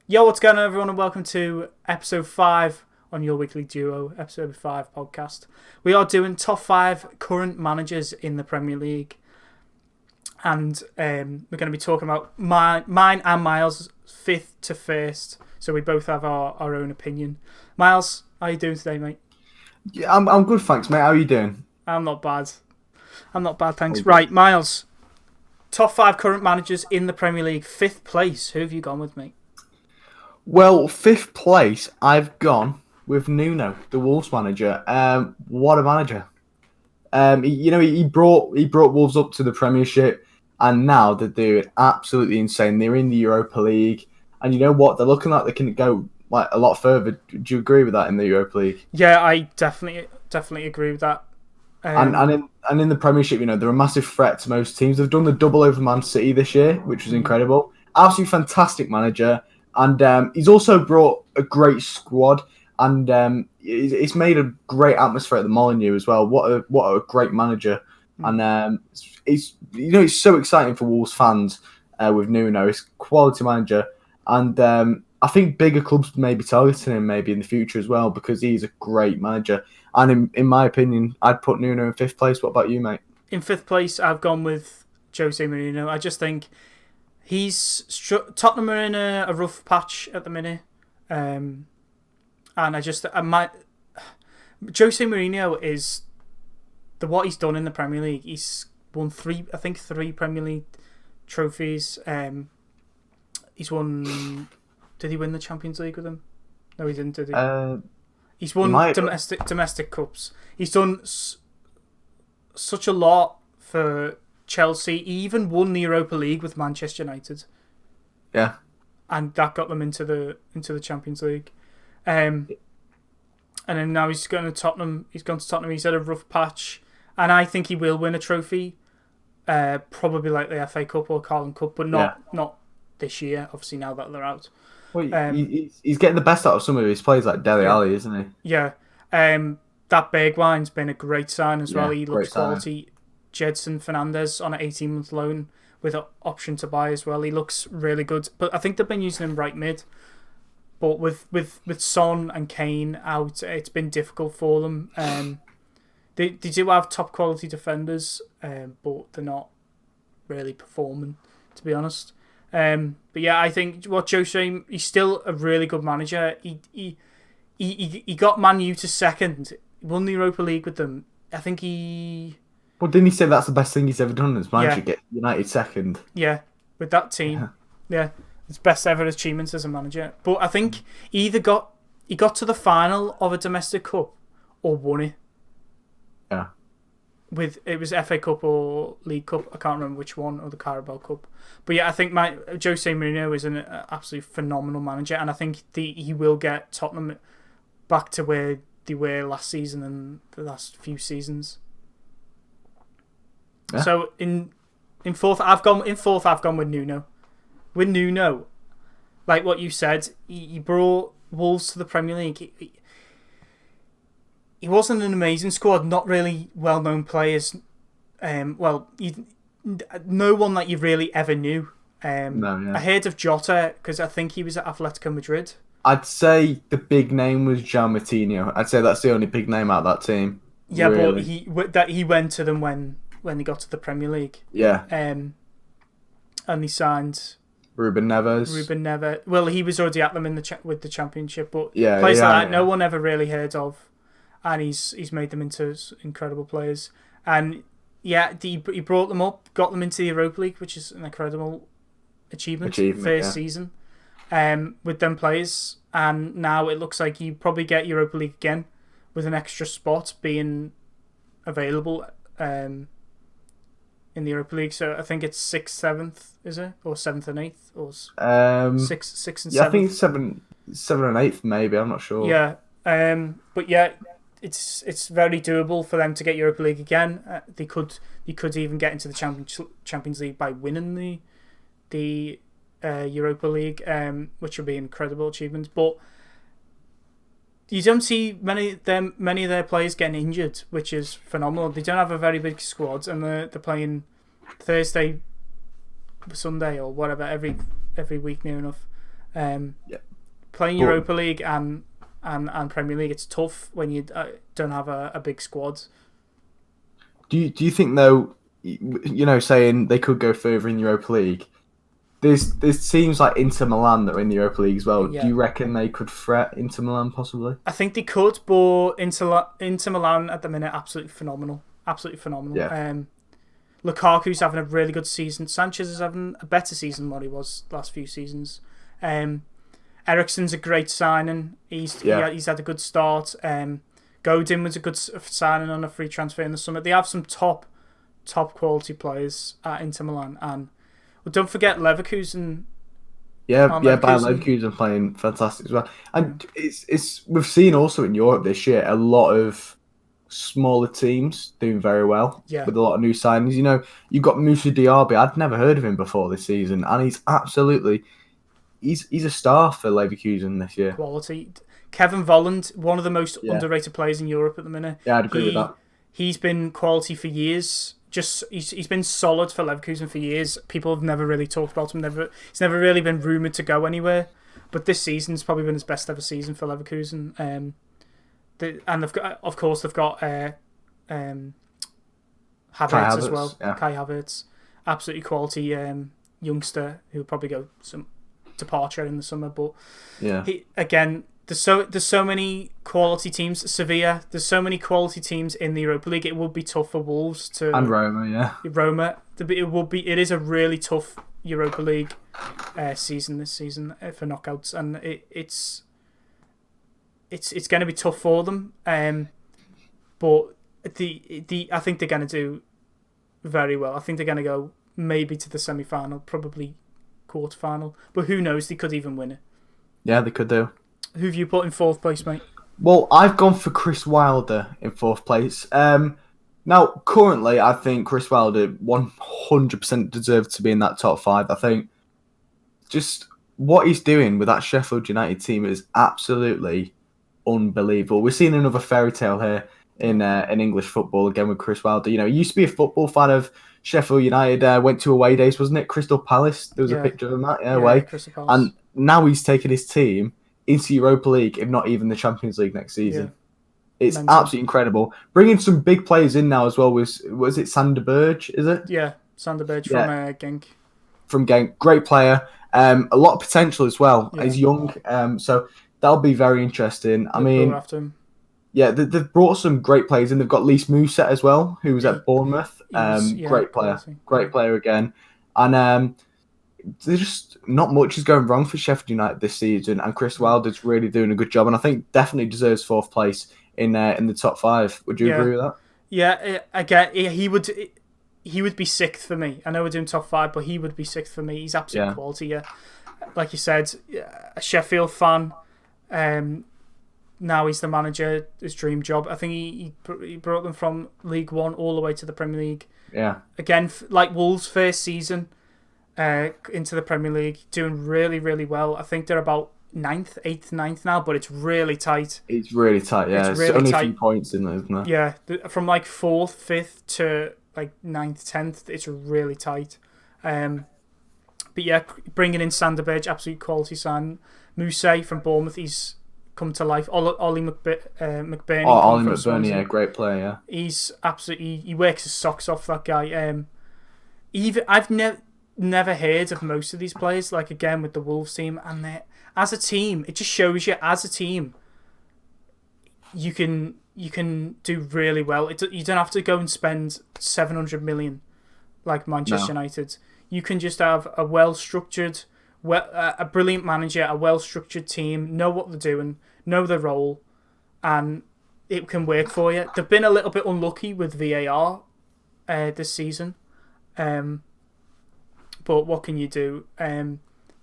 Yo, what's going on, everyone, and welcome to episode 5 on Your Weekly Duo, episode 5 podcast. We are doing top 5 current managers in the Premier League, and we're going to be talking about mine and Miles' 5th to 1st, so we both have our own opinion. Miles, how are you doing today, mate? Yeah, I'm good, thanks, mate. How are you doing? I'm not bad. Thanks. Right, Miles, top 5 current managers in the Premier League, 5th place. Who have you gone with, mate? Well, fifth place, I've gone with Nuno, the Wolves manager. What a manager! He brought Wolves up to the Premiership, and now they're doing absolutely insane. They're in the Europa League, and you know what? They're looking like they can go like a lot further. Do you agree with that in the Europa League? Yeah, I definitely agree with that. And in the Premiership, they're a massive threat to most teams. They've done the double over Man City this year, which was incredible. Absolutely fantastic manager. And he's also brought a great squad, and it's made a great atmosphere at the Molineux as well. What a great manager, and it's so exciting for Wolves fans with Nuno. He's a quality manager, and I think bigger clubs may be targeting him maybe in the future as well because he's a great manager. And in my opinion, I'd put Nuno in fifth place. What about you, mate? In 5th place, I've gone with Jose Mourinho. I just think Tottenham are in a rough patch at the minute, and Jose Mourinho is what he's done in the Premier League. He's won three Premier League trophies. He's won. Did he win the Champions League with them? No, he didn't. Did he? He's won domestic cups. He's done such a lot for Chelsea. He even won the Europa League with Manchester United. Yeah, and that got them into the Champions League. And then now he's going to Tottenham. He's gone to Tottenham. He's had a rough patch, and I think he will win a trophy, probably like the FA Cup or Carling Cup, but not this year. Obviously, now that they're out. Well, he's getting the best out of some of his players, like Dele Alli, isn't he? Yeah. That Bergwijn's been a great sign as well. He looks quality. Jedson Fernandez on an 18-month loan with an option to buy as well. He looks really good. But I think they've been using him right mid. But with Son and Kane out, it's been difficult for them. They do have top quality defenders, but they're not really performing, to be honest. But yeah, I think he's still a really good manager. He got Man U to second. He won the Europa League with them. I think he... Well, didn't he say that's the best thing he's ever done as manager? Get United second. Yeah, with that team. Yeah, it's best ever achievements as a manager. But I think he got to the final of a domestic cup or won it. Yeah. It was FA Cup or League Cup. I can't remember which one, or the Carabao Cup. But yeah, I think Jose Mourinho is an absolutely phenomenal manager, and I think he will get Tottenham back to where they were last season and the last few seasons. Yeah. So in fourth, I've gone with Nuno. With Nuno, like what you said, he brought Wolves to the Premier League. He wasn't an amazing squad, not really well-known players. No one that you really ever knew. I heard of Jota because I think he was at Atletico Madrid. I'd say the big name was João Moutinho. I'd say that's the only big name out of that team. Yeah, really. But he went to them when they got to the Premier League. Yeah. And he signed Ruben Neves. Well, he was already at them with the Championship, but players like that no one ever really heard of, and he's made them into incredible players. And yeah, he brought them up, got them into the Europa League, which is an incredible achievement first season. With them players, and now it looks like you probably get Europa League again with an extra spot being available in the Europa League. So I think it's 6th, 7th, is it? Or 7th and 8th? Or 6th and 7th? Yeah, I think it's 7 and 8th maybe, I'm not sure. Yeah. But yeah, it's very doable for them to get Europa League again. They could even get into the Champions League by winning the Europa League, which would be an incredible achievement. But you don't see many of their players getting injured, which is phenomenal. They don't have a very big squad, and they're playing Thursday, Sunday, or whatever every week near enough. Playing Europa League and Premier League, it's tough when you don't have a big squad. Do you think though, saying they could go further in Europa League? There's teams like Inter Milan that are in the Europa League as well. Yeah. Do you reckon they could threat Inter Milan possibly? I think they could, but Inter Milan at the minute absolutely phenomenal. Yeah. Lukaku's having a really good season. Sanchez is having a better season than what he was last few seasons. Eriksen's a great signing. He's had a good start. Godin was a good signing on a free transfer in the summer. They have some top quality players at Inter Milan, and don't forget Leverkusen. Yeah, Bayer Leverkusen playing fantastic as well. And it's we've seen also in Europe this year a lot of smaller teams doing very well with a lot of new signings. You've got Moussa Diaby. I'd never heard of him before this season, and he's absolutely he's a star for Leverkusen this year. Quality. Kevin Volland, one of the most underrated players in Europe at the minute. Yeah, I'd agree with that. He's been quality for years. He's been solid for Leverkusen for years. People have never really talked about him. He's never really been rumoured to go anywhere. But this season's probably been his best ever season for Leverkusen. And they've got Havertz as well. Yeah. Kai Havertz, absolutely quality youngster who'll probably go some departure in the summer. But there's so many quality teams. Sevilla, there's so many quality teams in the Europa League. It would be tough for Wolves and Roma. It is a really tough Europa League season this season for knockouts, and it's going to be tough for them. But I think they're going to do very well. I think they're going to go maybe to the semi-final, probably quarter-final. But who knows? They could even win it. Yeah, they could do. Who have you put in fourth place, mate? Well, I've gone for Chris Wilder in fourth place. Now, currently, I think Chris Wilder 100% deserves to be in that top 5. I think just what he's doing with that Sheffield United team is absolutely unbelievable. We're seeing another fairy tale here in English football again with Chris Wilder. He used to be a football fan of Sheffield United. Went to away days, wasn't it? Crystal Palace. There was a picture of him away. Crystal Palace. And now he's taken his team into Europa League, if not even the Champions League next season. Yeah. It's absolutely incredible. Bringing some big players in now as well. Was it Sander Berge, is it? Yeah, Sander Berge from Genk. From Genk. Great player. A lot of potential as well. Yeah. He's young, so that'll be very interesting. After him. Yeah, they've brought some great players in. They've got Lys Mousset as well, who was at Bournemouth. Great player. Great player again. And there's just not much is going wrong for Sheffield United this season, and Chris Wilder's really doing a good job, and I think definitely deserves fourth place in the top 5. Would you agree with that? Yeah, again, he would be sixth for me. I know we're doing top 5, but he would be sixth for me. He's absolute quality. Yeah, like you said, a Sheffield fan. Now he's the manager. His dream job. I think he brought them from League One all the way to the Premier League. Yeah. Again, like Wolves' first season. Into the Premier League, doing really, really well. I think they're about 9th, 8th, 9th now, but it's really tight. It's really tight, yeah. It's really only tight. A few points in there, isn't it? Yeah, from like 4th, 5th to like 9th, 10th, it's really tight. But yeah, bringing in Sander Berge, absolute quality sign. Moussa from Bournemouth, he's come to life. Ollie McBurney. Ollie McBurney, yeah, great player, yeah. He's absolutely, he works his socks off, that guy. I've never heard of most of these players, like again with the Wolves team, and as a team, it just shows you as a team you can do really well. You don't have to go and spend 700 million like Manchester United. You can just have a well-structured, a brilliant manager, a well-structured team, know what they're doing, know their role, and it can work for you. They've been a little bit unlucky with VAR this season. But what can you do? But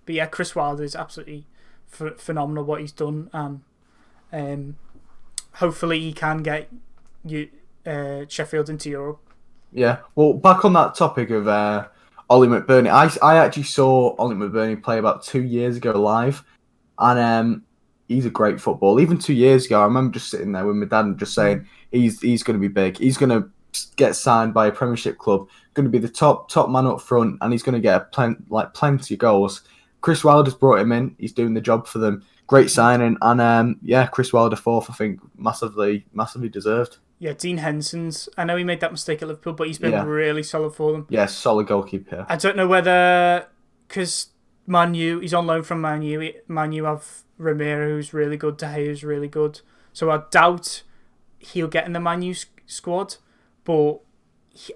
yeah, Chris Wilder is absolutely phenomenal what he's done, and hopefully he can get Sheffield into Europe. Yeah. Well, back on that topic of Ollie McBurney, I actually saw Ollie McBurney play about 2 years ago live, and he's a great footballer. Even 2 years ago, I remember just sitting there with my dad and just saying he's going to be big. He's going to get signed by a Premiership club, going to be the top man up front, and he's going to get plenty of goals. Chris Wilder's brought him in. He's doing the job for them. Great signing, and Chris Wilder fourth. I think massively deserved. Yeah, Dean Henderson's. I know he made that mistake at Liverpool, but he's been really solid for them. Yeah, solid goalkeeper. I don't know whether because Man U, he's on loan from Man U. Man U have Romero, who's really good. De Gea, who's really good. So I doubt he'll get in the Man U squad, but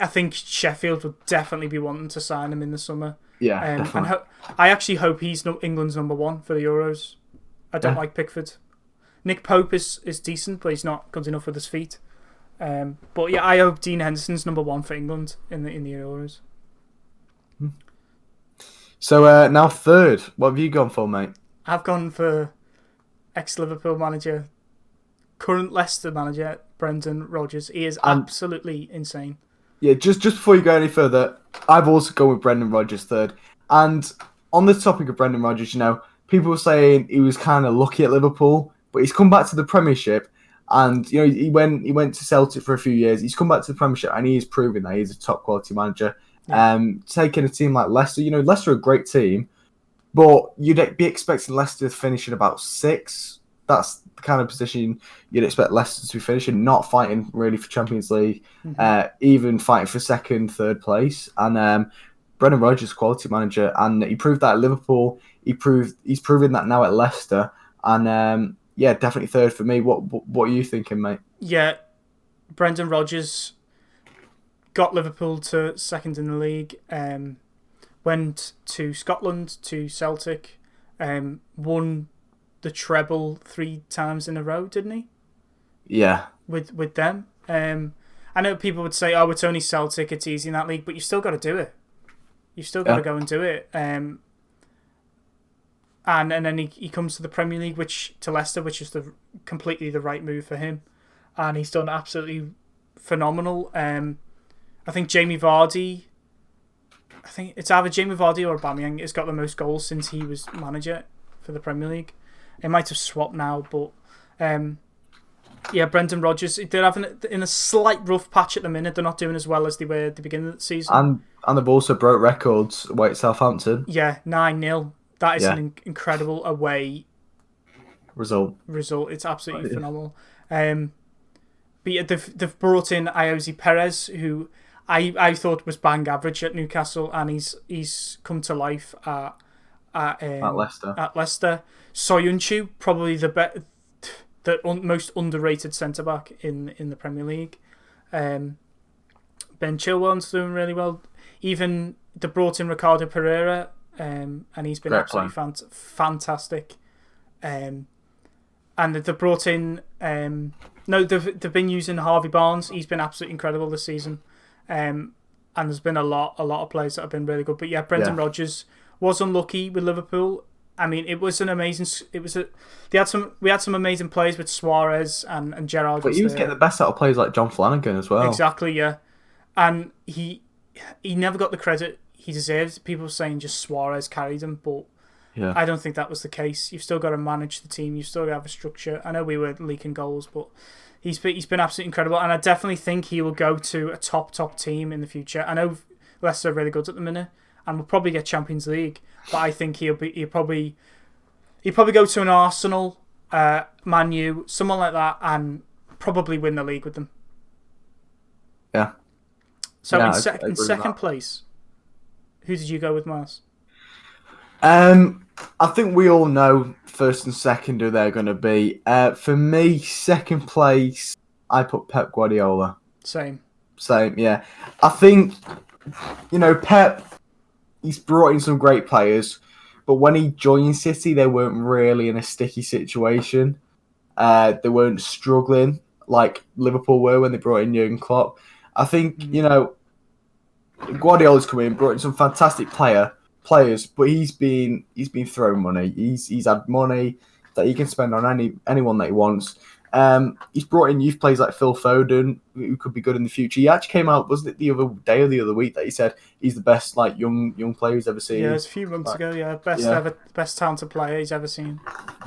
I think Sheffield would definitely be wanting to sign him in the summer. Yeah, definitely. And I actually hope he's England's number one for the Euros. I don't like Pickford. Nick Pope is decent, but he's not good enough with his feet. But yeah, I hope Dean Henderson's number one for England in the Euros. So now third, what have you gone for, mate? I've gone for ex-Liverpool manager, current Leicester manager, Brendan Rodgers. He is absolutely insane. Yeah, just before you go any further, I've also gone with Brendan Rodgers third. And on the topic of Brendan Rodgers, people were saying he was kind of lucky at Liverpool, but he's come back to the Premiership, and he went to Celtic for a few years. He's come back to the Premiership, and he is proving that he's a top quality manager. Yeah. Taking a team like Leicester, Leicester are a great team, but you'd be expecting Leicester to finish in about 6. That's the kind of position you'd expect Leicester to be finishing, not fighting really for Champions League, even fighting for second, third place. And Brendan Rodgers, quality manager, and he proved that at Liverpool. He's proven that now at Leicester, and definitely third for me. What are you thinking, mate? Yeah, Brendan Rodgers got Liverpool to second in the league. Went to Scotland to Celtic. Won the treble 3 times in a row, didn't he? Yeah. With them. I know people would say, "Oh, it's only Celtic, it's easy in that league," but you've still got to do it. You've still got to go and do it. And then he comes to the Premier League, to Leicester, which is completely the right move for him, and he's done absolutely phenomenal. I think Jamie Vardy. I think it's either Jamie Vardy or Aubameyang has got the most goals since he was manager for the Premier League. It might have swapped now, but Brendan Rodgers, they're having in a slight rough patch at the minute. They're not doing as well as they were at the beginning of the season. And they've also broke records away at Southampton. Yeah, 9-0. That is an incredible away result. It's absolutely phenomenal. But yeah, they've brought in Iosi Perez, who I thought was bang average at Newcastle, and he's come to life at Leicester. At Leicester. Soyuncu, probably the most underrated centre back in the Premier League. Ben Chilwell's doing really well. Even they brought in Ricardo Pereira, and he's been absolutely fantastic. And they've brought in they've been using Harvey Barnes. He's been absolutely incredible this season. And there's been a lot of players that have been really good. But yeah, Brendan Rodgers was unlucky with Liverpool. I mean, it was an amazing. We had some amazing players with Suarez and Gerrard. But he was getting the best out of players like John Flanagan as well. Exactly, yeah. And he never got the credit he deserved. People were saying just Suarez carried him, but I don't think that was the case. You've still got to manage the team. You've still got to have a structure. I know we were leaking goals, but he's been absolutely incredible. And I definitely think he will go to a top team in the future. I know Leicester are really good at the minute, and will probably get Champions League. But I think he'll probably go to an Arsenal, Man U, someone like that, and probably win the league with them. Yeah. So in second place, who did you go with, Mars? I think we all know first and second who they're going to be. For me, second place, I put Pep Guardiola. Same, yeah. I think, Pep, he's brought in some great players, but when he joined City, they weren't really in a sticky situation. They weren't struggling like Liverpool were when they brought in Jurgen Klopp. I think, Guardiola's come in, brought in some fantastic players, but he's been thrown money. He's had money that he can spend on anyone that he wants. He's brought in youth players like Phil Foden, who could be good in the future. He actually came out, wasn't it the other day or the other week, that he said he's the best young player he's ever seen. Yeah, it was a few months ago. Yeah, best talented player he's ever seen.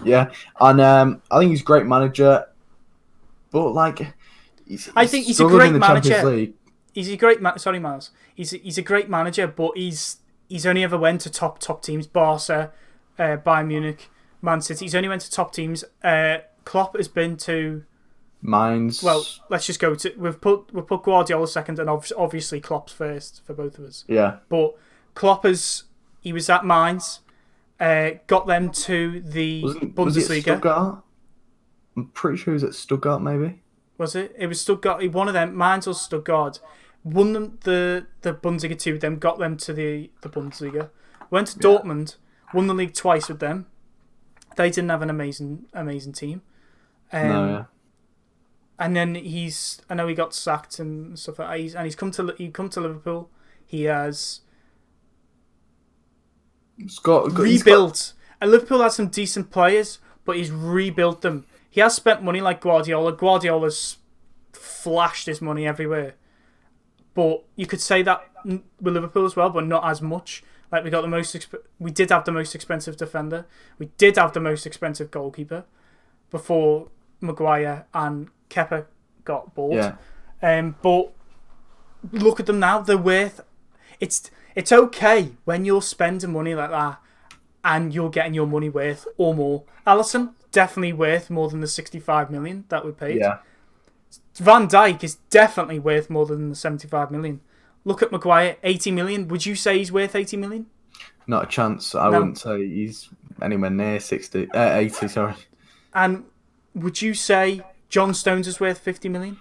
Yeah, and I think he's a great manager, but I think he's a great manager. He's a great sorry, Miles. He's a great manager, but he's only ever went to top teams: Barca, Bayern Munich, Man City. He's only went to top teams. Klopp has been to... Mine's... Well, let's just go to... We've put Guardiola second and obviously Klopp's first for both of us. Yeah. But Klopp he was at Mainz, got them to the Bundesliga. Was he at Stuttgart? I'm pretty sure he was at Stuttgart, maybe. Was it? It was Stuttgart. One of them, Mainz or Stuttgart, won them the Bundesliga 2, then got them to the Bundesliga. Went to Dortmund, won the league twice with them. They didn't have an amazing team. No, yeah. And then I know he got sacked and stuff like that. He's come to Liverpool. He has rebuilt. And Liverpool has some decent players, but he's rebuilt them. He has spent money like Guardiola. Guardiola's flashed his money everywhere. But you could say that with Liverpool as well, but not as much. Like we did have the most expensive defender. We did have the most expensive goalkeeper before Maguire and Kepa got bought. Yeah. But look at them now. They're worth... It's okay when you're spending money like that and you're getting your money worth or more. Alisson, definitely worth more than the 65 million that we paid. Yeah. Van Dijk is definitely worth more than the 75 million. Look at Maguire, 80 million. Would you say he's worth 80 million? Not a chance. I wouldn't say he's anywhere near 80, sorry. And would you say John Stones is worth 50 million?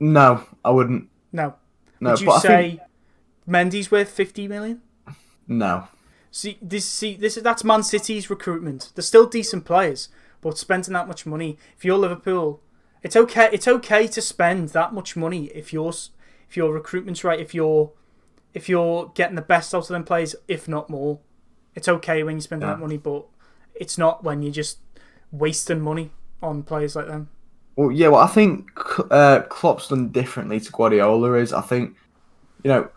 No, I wouldn't. No. No, would you say Mendy's worth 50 million? No. That's Man City's recruitment. They're still decent players, but spending that much money, if you're Liverpool, it's okay. It's okay to spend that much money if your recruitment's right. If you're getting the best out of them players, if not more, it's okay when you spend that money. But it's not when you're just wasting money on players like them. Well, yeah. What I think Klopp's done differently to Guardiola is I think.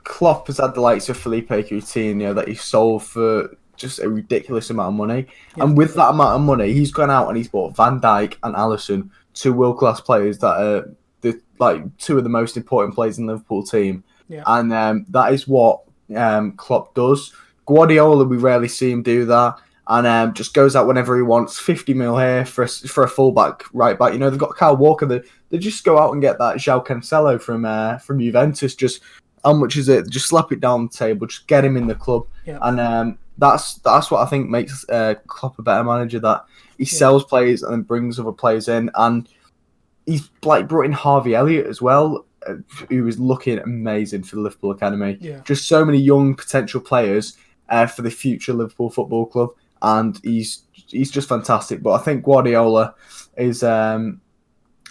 Klopp has had the likes of Felipe Coutinho that he sold for just a ridiculous amount of money. Yeah. And with that amount of money, he's gone out and he's bought Van Dijk and Alisson, two world-class players that are two of the most important players in the Liverpool team. Yeah. And that is what Klopp does. Guardiola, we rarely see him do that. And just goes out whenever he wants, 50 mil here for a fullback, right back. They've got Kyle Walker. They just go out and get that João Cancelo from Juventus. Just how much is it? Just slap it down the table. Just get him in the club. Yeah. And that's what I think makes Klopp a better manager. That he sells players and then brings other players in. And he's brought in Harvey Elliott as well, who was looking amazing for the Liverpool Academy. Yeah. Just so many young potential players for the future Liverpool Football Club. And he's just fantastic. But I think Guardiola is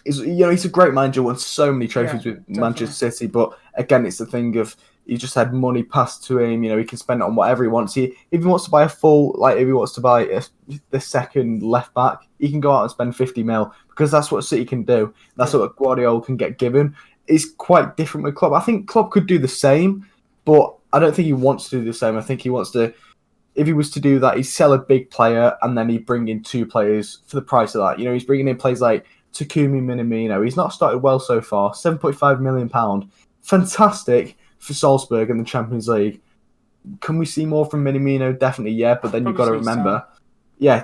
he's a great manager, won so many trophies with definitely. Manchester City. But again, it's the thing of he just had money passed to him. He can spend it on whatever he wants. If he wants to buy if he wants to buy the second left back, he can go out and spend 50 mil because that's what City can do. That's what Guardiola can get given. It's quite different with Klopp. I think Klopp could do the same, but I don't think he wants to do the same. I think he wants to. If he was to do that, he'd sell a big player and then he'd bring in two players for the price of that. He's bringing in players like Takumi Minamino. He's not started well so far. £7.5 million. Fantastic for Salzburg in the Champions League. Can we see more from Minamino? Definitely, yeah. But then you've got to remember,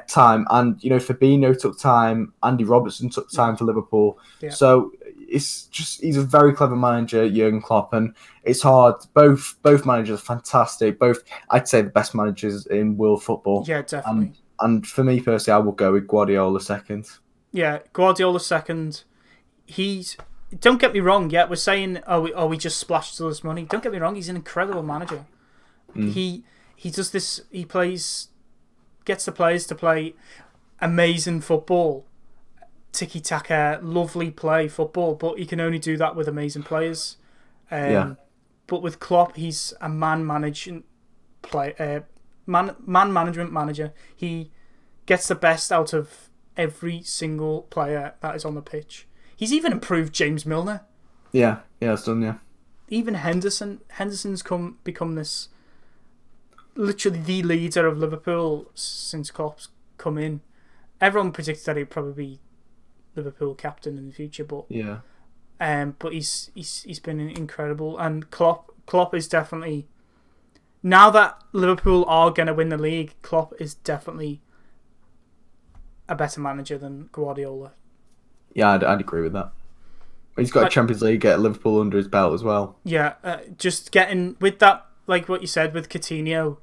time. And, Fabinho took time. Andy Robertson took time for Liverpool. Yeah. So he's a very clever manager, Jurgen Klopp, and it's hard. Both managers are fantastic. Both, I'd say, the best managers in world football. Yeah, definitely. And for me personally, I will go with Guardiola second. Yeah, Guardiola second. Don't get me wrong. Yeah, we're saying, we just splashed all this money. Don't get me wrong. He's an incredible manager. He does this. He gets the players to play amazing football. Tiki-taka, lovely play football, but he can only do that with amazing players. But with Klopp, he's a man management manager. He gets the best out of every single player that is on the pitch. He's even improved James Milner. Yeah, it's done. Yeah, even Henderson's become this literally the leader of Liverpool since Klopp's come in. Everyone predicted that he'd probably be Liverpool captain in the future, but but he's been incredible, and Klopp is definitely now that Liverpool are going to win the league, Klopp is definitely a better manager than Guardiola. Yeah, I'd agree with that. He's got a Champions League at Liverpool under his belt as well. Yeah, just getting with that, like what you said with Coutinho,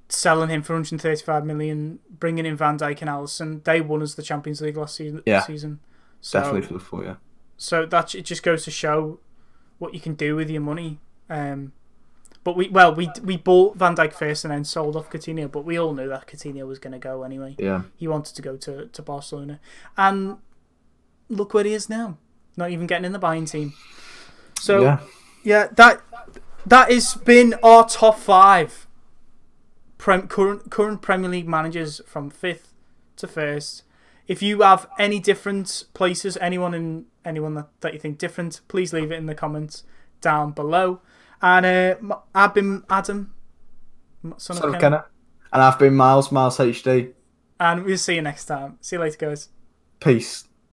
selling him for 135 million, bringing in Van Dijk and Alisson. They won us the Champions League last season. So, definitely for the full, yeah. So it just goes to show what you can do with your money. But we bought Van Dijk first and then sold off Coutinho, but we all knew that Coutinho was going to go anyway. Yeah. He wanted to go to Barcelona. And look where he is now. Not even getting in the buying team. So, yeah that has been our top 5 current Premier League managers from 5th to 1st. If you have any different places, anyone that you think different, please leave it in the comments down below. And I've been Adam, son of Kenna. And I've been Miles HD. And we'll see you next time. See you later, guys. Peace.